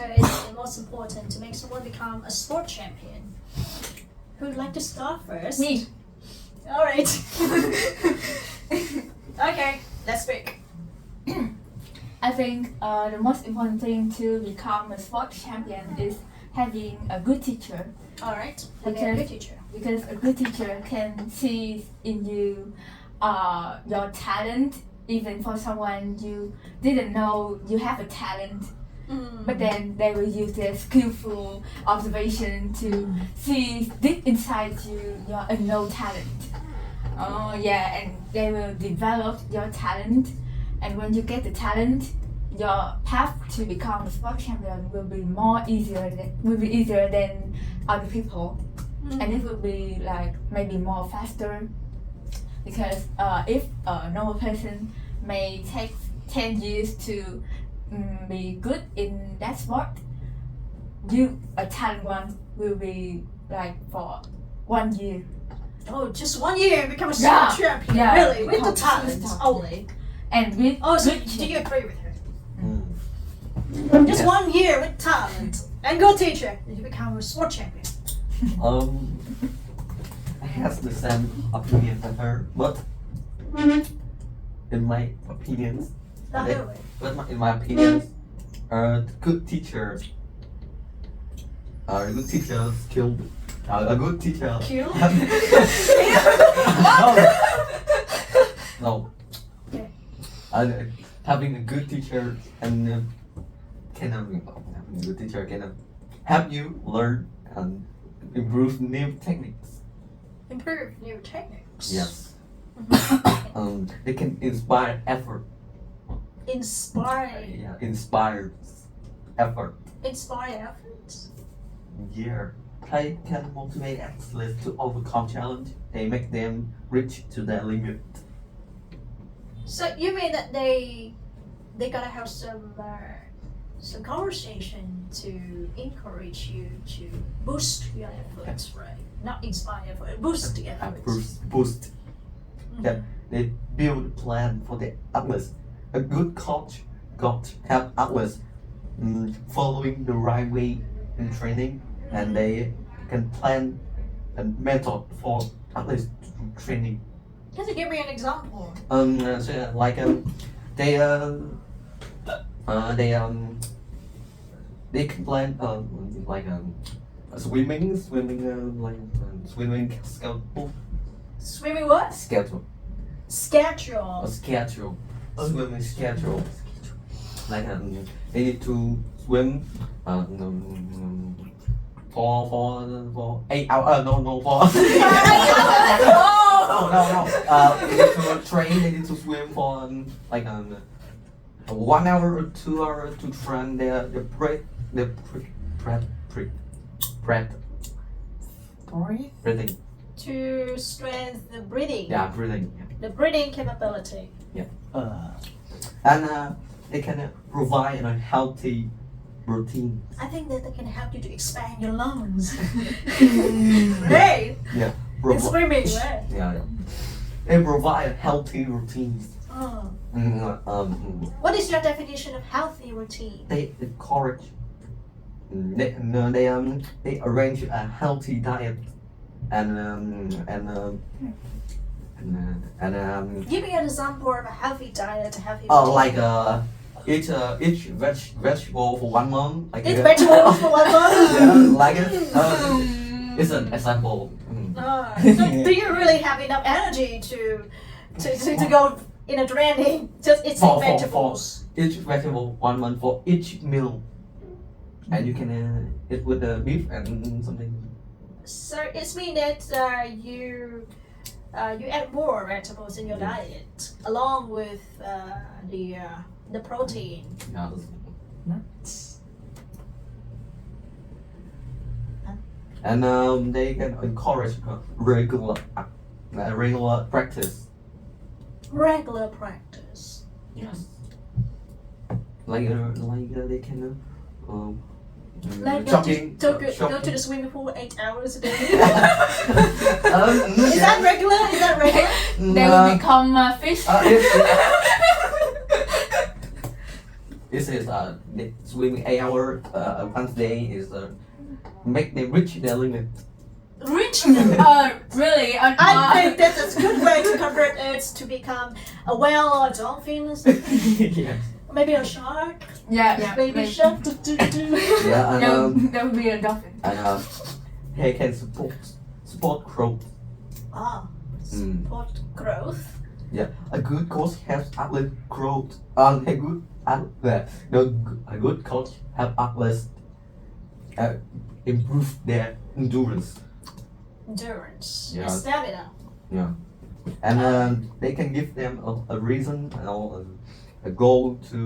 is the most important to make someone become a sport champion. Who would like to start first? Me. Alright. Okay, let's speak. I think the most important thing to become a sport champion is having a good teacher. Alright, having a good teacher. Because a good teacher can see in you your talent, even for someone you didn't know you have a talent. But then they will use their skillful observation to see deep inside you your unknown talent. Oh yeah, and they will develop your talent. And when you get the talent, your path to become a sport champion will be easier than other people, and it will be like maybe more faster. Because if a normal person may take 10 years to be good in that sport, you a talent one will be like for 1 year. Oh, just 1 year and become a sport champion? Yeah, really? With the become talent super only? And with Oh, so good do you agree with her? Just Yes. 1 year with talent and good teacher, and you become a sport champion. I have the same opinion as her, but in my opinions, Not Okay. really. in my opinions, good teachers, a good teacher skill, a good teacher. Cute. No. Okay. Having a good teacher and having a good teacher can help you learn and improve new techniques. Improve new techniques. Yes. They can inspire effort. Inspire. Yeah, inspires effort. Inspire efforts. Yeah. They can motivate athletes to overcome challenge. They make them reach to their limit. So you mean that they gotta have some conversation to encourage you to boost your efforts, right? Not inspire effort, boost the efforts. Boost. Yeah. They build a plan for the athletes. A good coach help athletes following the right way in training, and they can plan a method for athletes training. Can you give me an example? So, like they they can plan like swimming schedule Swimming what? schedule Schedule. a schedule swimming schedule, like they need to swim for 8 hours no for they need to train, they need to swim for like 1 hour or 2 hours to train their breathing. To strengthen the breathing. Yeah, breathing. The breathing capability. And they can provide a healthy routine. I think that they can help you to expand your lungs. Right? Yeah. In swimming, right? Yeah. They provide healthy routines. Oh. What is your definition of healthy routine? They encourage. They arrange a healthy diet and Give me an example of a healthy diet, a healthy like eat vegetable for 1 month. Like eat vegetables for 1 month? Yeah, like it. It's an example. So do you really have enough energy to go in a training? Just eating vegetables. Each vegetable 1 month for each meal, and you can eat with the beef and something. So it means that you add more vegetables in your diet along with the protein. Yeah. And they can encourage regular practice. Regular practice. Yes. Like they can Like jogging. go to jogging. the swimming pool 8 hours a day. Is Is that regular? Is that regular? They will become fish. this is the swimming 8 hour once a day is make them reach their limit. Rich. Really? I think that's a good way to convert it to become a whale or a dolphin, Yeah. maybe a shark, yeah. baby maybe. shark. Yeah, and That would be a dolphin. he can support growth. Ah, Mm. support growth. Yeah, a good coach helps athlete growth. A good coach help athletes improve their endurance. Endurance Yeah. and stamina. And they can give them a reason or a goal to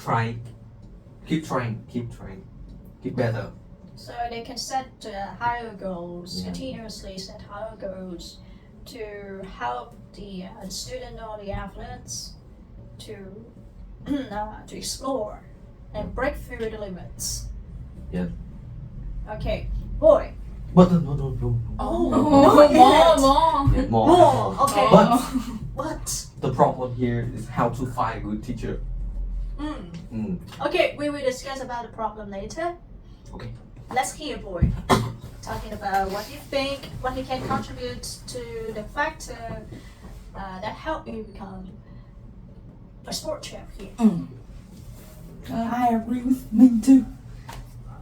try, keep trying, keep better. So they can set higher goals, Yeah. continuously set higher goals to help the student or the athletes to to explore and break through the limits. Yeah. Okay, boy. But no. Oh, more. Yeah, more. More. Okay. But What? the problem here is how to find a good teacher. Mm. Okay, we will discuss about the problem later. Okay. Let's hear boy talking about what you think, what he can contribute to the factor that help you become a sport chef here. I agree with me too.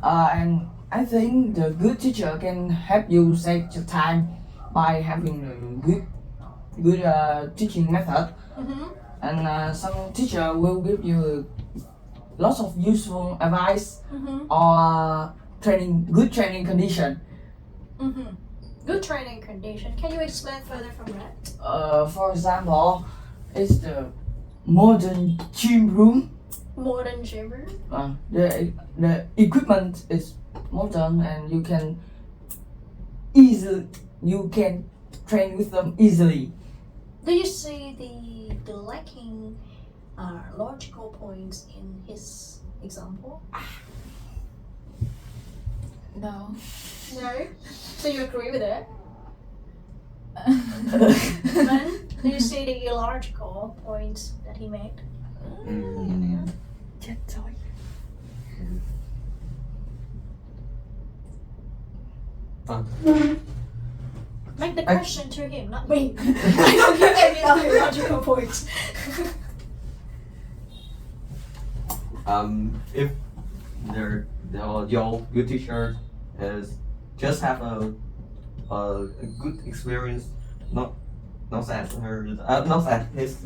And I think the good teacher can help you save your time by having a good teaching method. Mm-hmm. And some teacher will give you lots of useful advice Mm-hmm. or good training condition. Mm-hmm. Good training condition. Can you explain further from that? For example, it's the modern gym room. Modern gym room. The equipment is modern and you can train with them easily. Do you see the lacking logical points in his example? No. No. So you agree with it? Man, do you see the illogical points that he made? Mm. Chết rồi. Make the question to him, not me. I don't give any other logical points. If your good teacher is just have a good experience, not as her, not as his.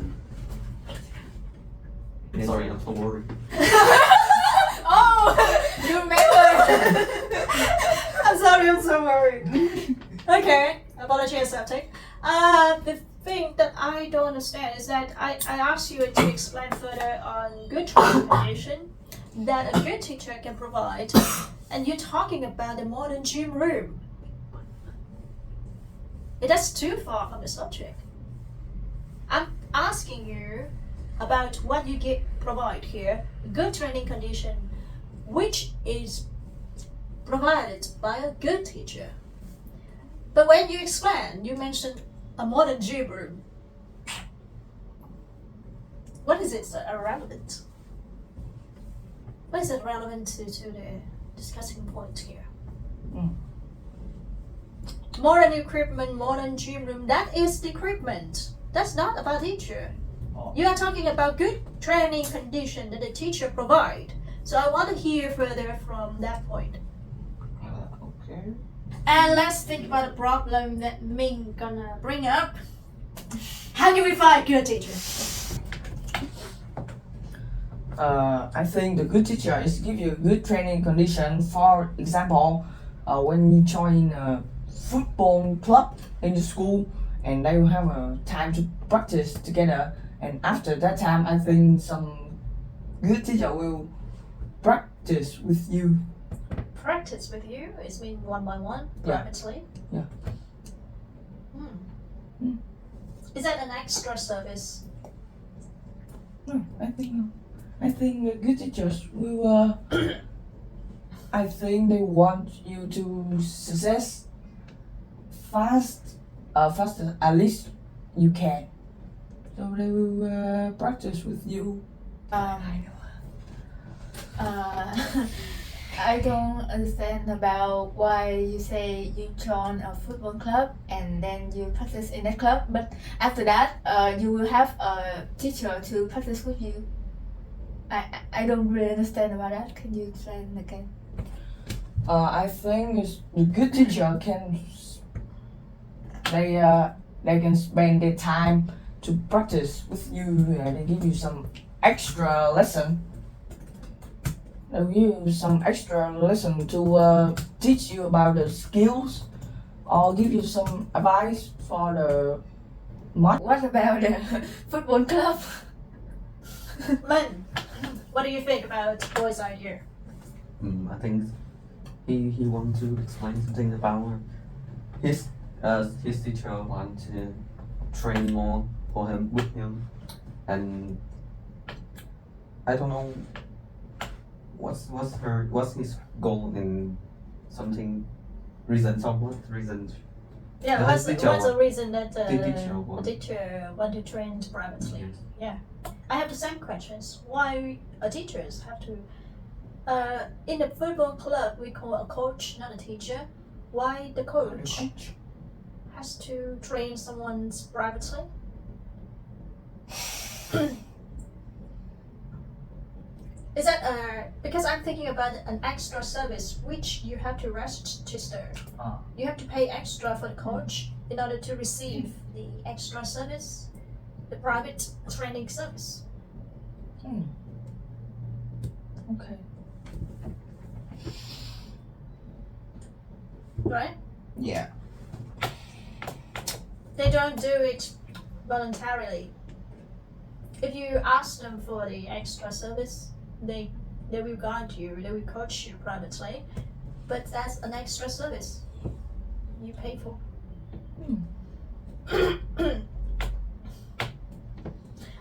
Sorry, I'm so worried. Oh, you remember? I'm sorry, I'm so worried. Okay, apologies, Septic. The thing that I don't understand is that I asked you to explain further on good training condition that a good teacher can provide, and you're talking about the modern gym room. That's too far from the subject. I'm asking you about what you provide here, good training condition, which is provided by a good teacher. But when you explain, you mentioned a modern gym room. What is it irrelevant? What is it relevant to the discussing point here? Modern equipment, modern gym room, that is the equipment. That's not about teacher. You are talking about good training condition that the teacher provide. So I want to hear further from that point. Okay. And let's think about the problem that Ming gonna bring up. How can we find a good teacher? I think the good teacher is give you good training condition. For example, when you join a football club in the school, and they will have a time to practice together. And after that time, I think some good teacher will practice with you. Practice with you is mean one by one, Yeah. privately. Yeah. Is that an extra service? No, I think good teachers will. I think they want you to success faster at least you can. So they will practice with you. I don't understand about why you say you join a football club and then you practice in that club, but after that, you will have a teacher to practice with you. I don't really understand about that. Can you explain again? I think the good teacher can they can spend their time to practice with you and they give you some extra lesson. They'll give you some extra lesson to teach you about the skills or give you some advice for the What about the football club? Men, what do you think about boys' idea? I think he want to explain something about his teacher want to train more for him with him, and I don't know what's his goal in something reason Yeah, The what's teacher the reason that the teacher a want. teacher want to train privately? Yes. I have the same questions. Why teachers have to? In the football club, we call a coach, not a teacher. Why the coach has to train someone privately? Is that because I'm thinking about an extra service which you have to register. You have to pay extra for the coach in order to receive the extra service, the private training service. Okay. Right? Yeah. They don't do it voluntarily. If you ask them for the extra service, they will guide you, they will coach you privately, but that's an extra service you pay for.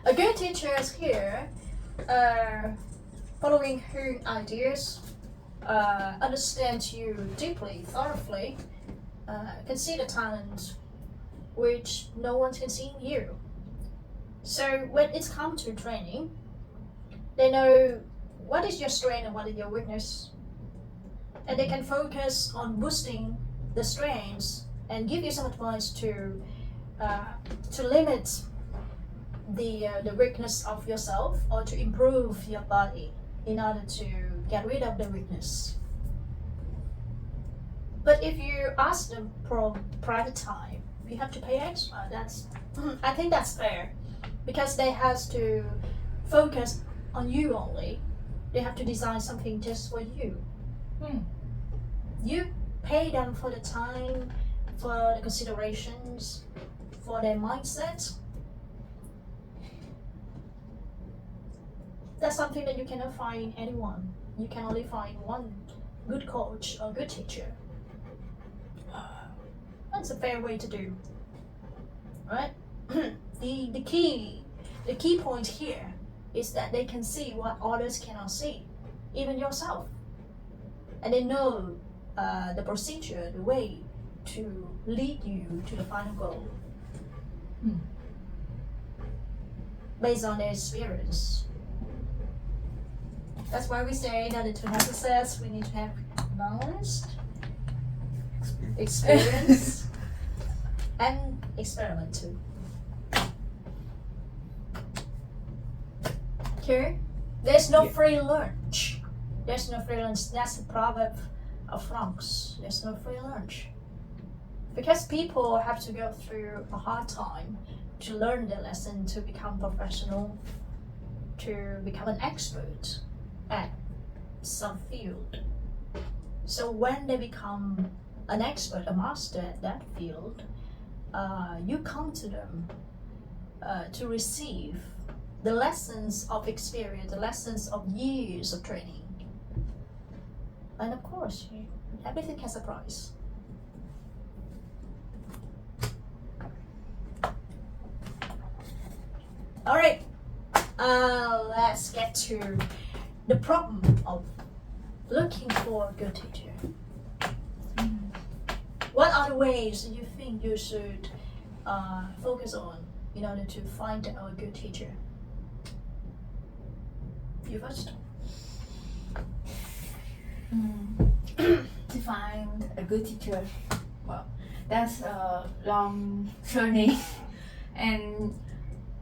A good teacher is here, following her ideas, understand you deeply, thoroughly, can see the talent which no one can see in you. So when it's come to training, they know what is your strength and what is your weakness, and they can focus on boosting the strengths and give you some advice to limit the weakness of yourself or to improve your body in order to get rid of the weakness. But if you ask them for private time, you have to pay extra. I think that's fair, because they have to focus on you only. They have to design something just for you. You pay them for the time, for the considerations, for their mindset. That's something that you cannot find in anyone. You can only find one good coach or good teacher. That's a fair way to do, right? The key point here is that they can see what others cannot see, even yourself, and they know the procedure, the way to lead you to the final goal based on their experience. That's why we say that to have success, we need to have knowledge, experience, and experiment too. Okay? There's no free lunch. There's no free lunch. That's the proverb of France. There's no free lunch. Because people have to go through a hard time to learn the lesson, to become professional, to become an expert at some field. So when they become an expert, a master at that field, you come to them to receive the lessons of experience, the lessons of years of training. And of course, everything has a price. All right, let's get to the problem of looking for a good teacher. What are the ways you think you should focus on in order to find a good teacher? You first. To find a good teacher, well, that's a long journey, and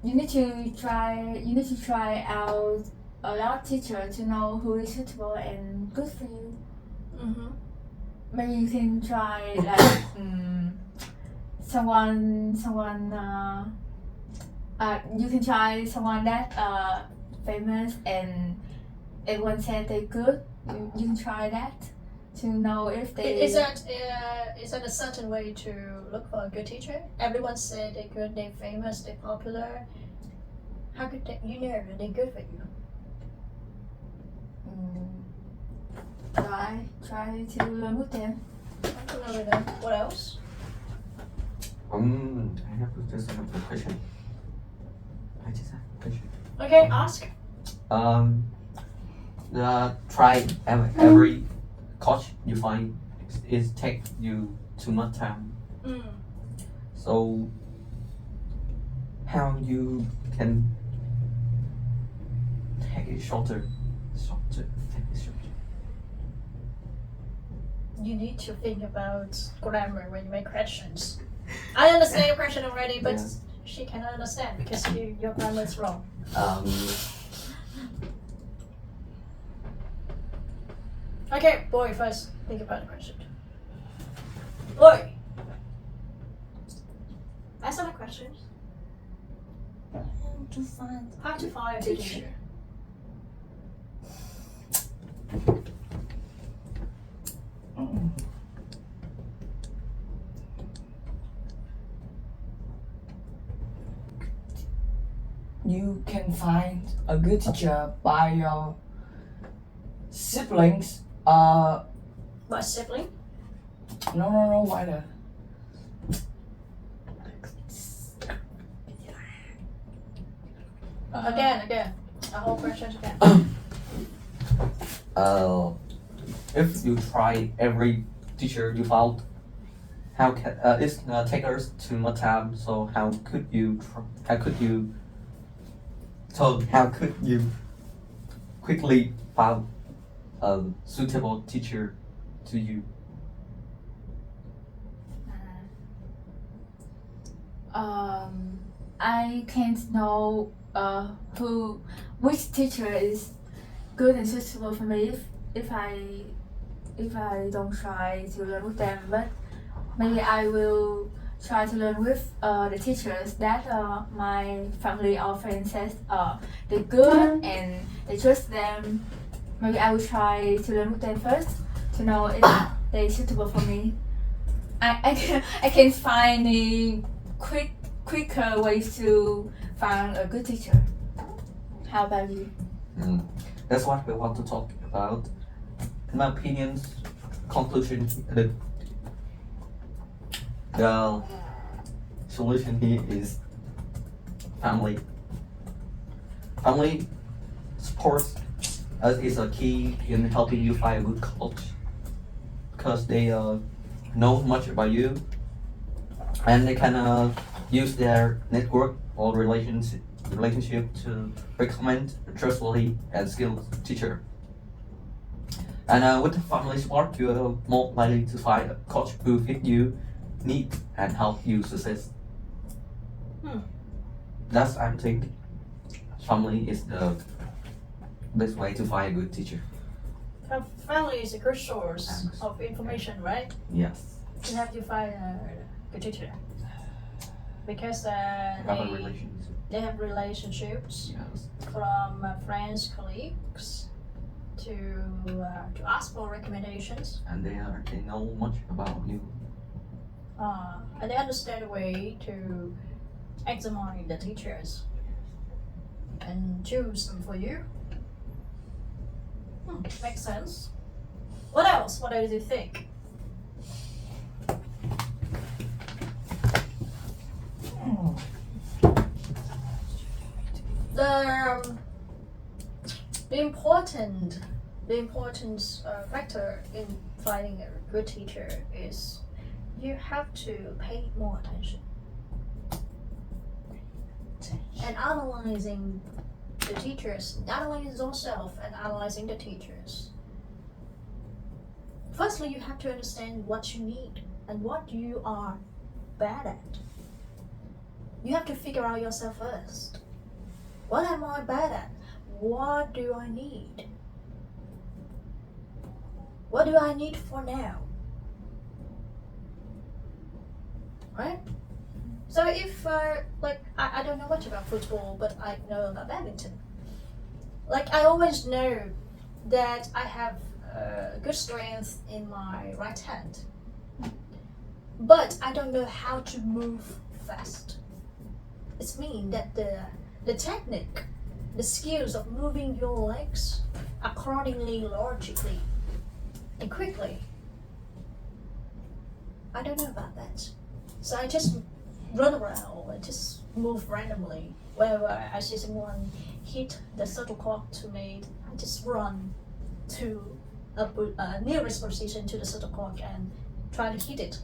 you need to try out a lot of teachers to know who is suitable and good for you. Mm-hmm. Maybe you can try like someone you can try someone that famous and everyone said they're good. You can try that to know if they Is that a certain way to look for a good teacher? Everyone said they're good, they're famous, they're popular. How could you know they're good for you? try to learn with them. I don't know them. What else? I have to just have a question. I just have a question. Okay, ask. Try every coach you find is take you too much time. So how you can take it shorter. You need to think about grammar when you make questions. I understand your question already, but Yeah. she cannot understand because your grammar is wrong. Okay, boy first. Think about the question. Boy, answer the questions. How to find a teacher. You can find a good teacher by your siblings. My sibling. No, why the? Again. The whole question again. If you try every teacher you found, how can it's gonna take us too much time. So how could you quickly find a suitable teacher to you? I can't know which teacher is good and suitable for me if I don't try to learn with them, but maybe I will try to learn with the teachers that my family or friends says they're good and they trust them. Maybe I will try to learn with them first to know if they're suitable for me. I can find the quicker ways to find a good teacher. How about you? That's what we want to talk about. In my opinion, conclusion, the solution here is family. Family supports us is a key in helping you find a good coach because they know much about you and they can use their network or relationship to recommend a trustworthy and skilled teacher. And with the family support, you are more likely to find a coach who fit you need and help you success. That's I think family is the best way to find a good teacher. Family is a good source of information, right? Yes. To help you find a good teacher. Because Have a relationship. they have relationships Yes. from friends, colleagues, to ask for recommendations. And they know much about you. And they understand the way to examine the teachers and choose them for you. Makes sense. What else? What do you think? The important factor in finding a good teacher is you have to pay more attention and analyzing the teachers, analyzing yourself and analyzing the teachers. firstly you have to understand what you need and what you are bad at. You have to figure out yourself first. What am I bad at? What do I need? What do I need for now? Right? So if, I don't know much about football, but I know about badminton. Like, I always know that I have good strength in my right hand. But I don't know how to move fast. It means that the technique, the skills of moving your legs accordingly, logically, and quickly, I don't know about that. So I just run around and just move randomly. Whenever I see someone hit the shuttlecock to me, I just run to a nearest position to the shuttlecock and try to hit it.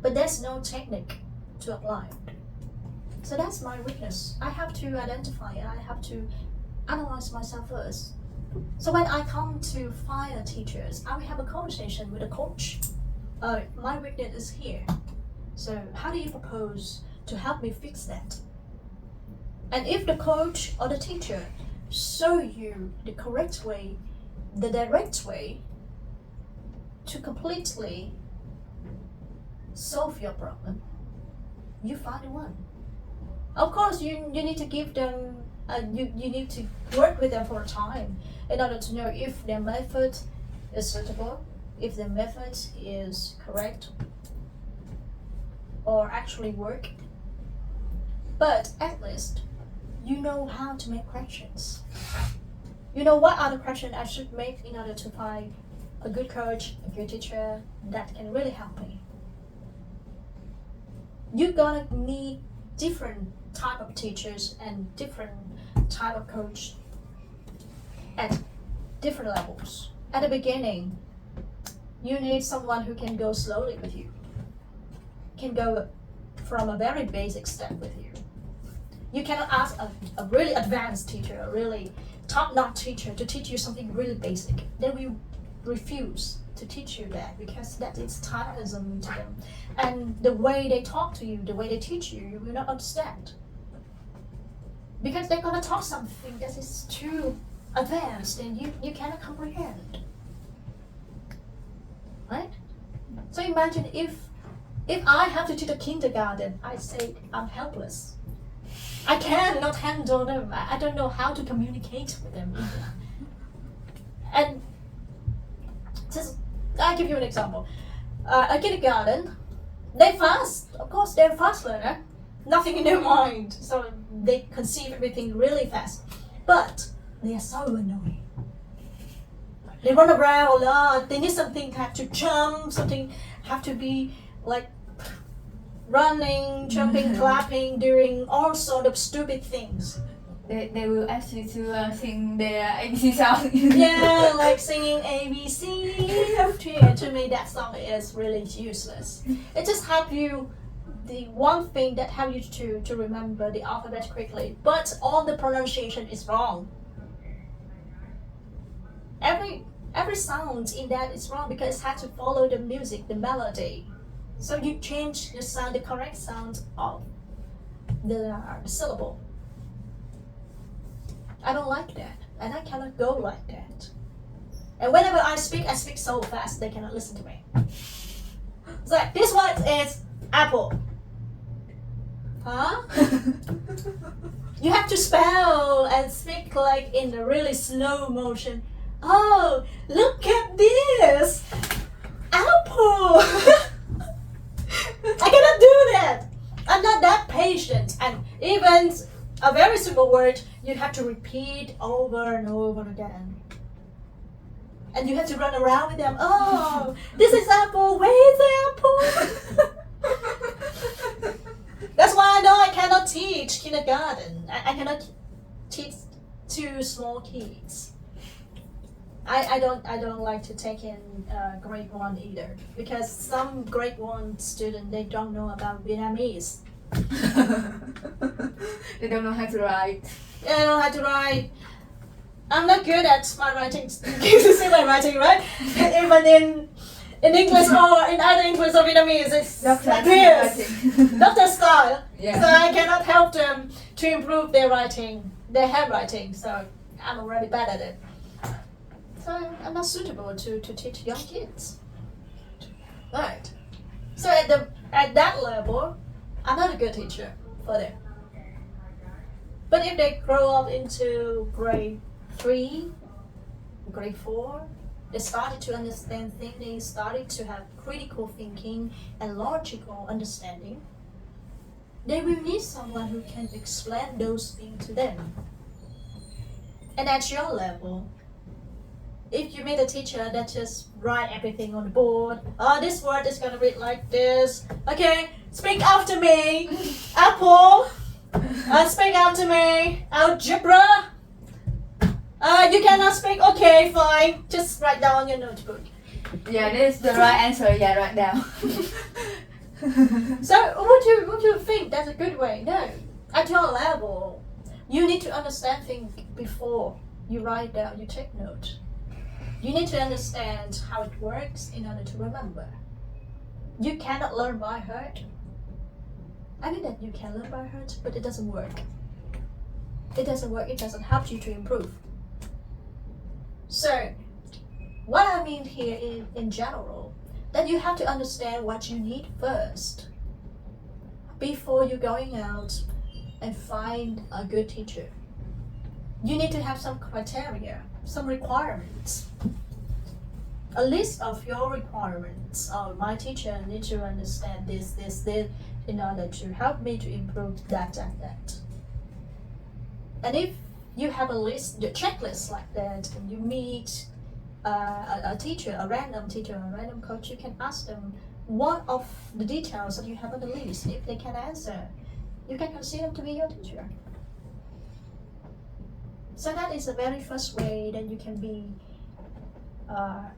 But there's no technique to apply. So that's my weakness. I have to identify it. I have to analyze myself first. So when I come to fire teachers, I will have a conversation with a coach. My weakness is here. So how do you propose to help me fix that? And if the coach or the teacher show you the correct way, the direct way to completely solve your problem, you find one. Of course, you need to give them, you need to work with them for a time in order to know if their method is suitable, if their method is correct or actually work. But at least you know how to make corrections. You know what other corrections I should make in order to find a good coach, a good teacher that can really help me. You're gonna need different type of teachers and different type of coach at different levels. At the beginning, you need someone who can go slowly with you, can go from a very basic step with you. You cannot ask a really advanced teacher, a really top-notch teacher to teach you something really basic. They will refuse to teach you that because that is Taylorism to them. And the way they talk to you, the way they teach you, you will not understand. Because they're gonna talk something that is too advanced and you cannot comprehend. Right? So imagine if I have to teach a kindergarten, I say I'm helpless. I cannot handle them. I don't know how to communicate with them either. And just, I'll give you an example. A kindergarten, they fast. Of course, they're a fast learner. Nothing in their mind. So they conceive everything really fast. But they are so annoying. They run around a lot. They need something, have to jump, something have to be like running, jumping, clapping, doing all sort of stupid things. They will ask you to sing their ABC song. Yeah, like singing ABC. To me, that song is really useless. It just helps you, the one thing that helps you to remember the alphabet quickly, but all the pronunciation is wrong. Every sound in that is wrong because it has to follow the music, the melody. So you change the sound, the correct sound of the syllable. I don't like that, and I cannot go like that. And whenever I speak so fast they cannot listen to me. So this one is apple. Huh? You have to spell and speak like in a really slow motion. Oh, look at this! Apple! I cannot do that! I'm not that patient. And even a very simple word, you have to repeat over and over again. And you have to run around with them. Oh, this is apple. Where is the apple? That's why I know I cannot teach kindergarten. I cannot teach to small kids. I don't like to take in grade 1 either, because some grade 1 student, they don't know about Vietnamese. They don't know how to write. They don't know how to write. I'm not good at my writing. You see my writing, right? Even in English or in either English or Vietnamese, it's like this. Not the style. Yeah. So I cannot help them to improve their writing, their handwriting. So I'm already bad at it. So I'm not suitable to teach young kids. Right. So at that level, I'm not a good teacher for them. But if they grow up into grade 3, grade 4, they started to understand things, they started to have critical thinking and logical understanding, they will need someone who can explain those things to them. And at your level, if you meet a teacher that just write everything on the board, this word is gonna read like this. Okay, speak after me, apple. Speak after me, algebra. You cannot speak. Okay, fine. Just write down on your notebook. Yeah, this is the right answer. Yeah, right now. So would you think that's a good way? No. At your level, you need to understand things before you write down, you take note. You need to understand how it works in order to remember. You cannot learn by heart. I mean that you can learn by heart, but it doesn't work. It doesn't work, it doesn't help you to improve. So, what I mean here is, in general, that you have to understand what you need first before you're going out and find a good teacher. You need to have some criteria, some requirements. A list of your requirements. My teacher needs to understand this, in order to help me to improve that and that. And if you have a list, a checklist like that, and you meet a teacher, a random teacher, a random coach, you can ask them what of the details that you have on the list. If they can answer, you can consider them to be your teacher. So that is the very first way that you can be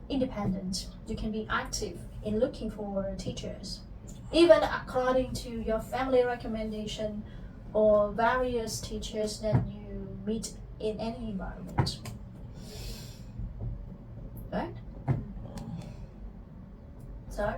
independent. You can be active in looking for teachers, even according to your family recommendation or various teachers that you meet in any environment. Right? So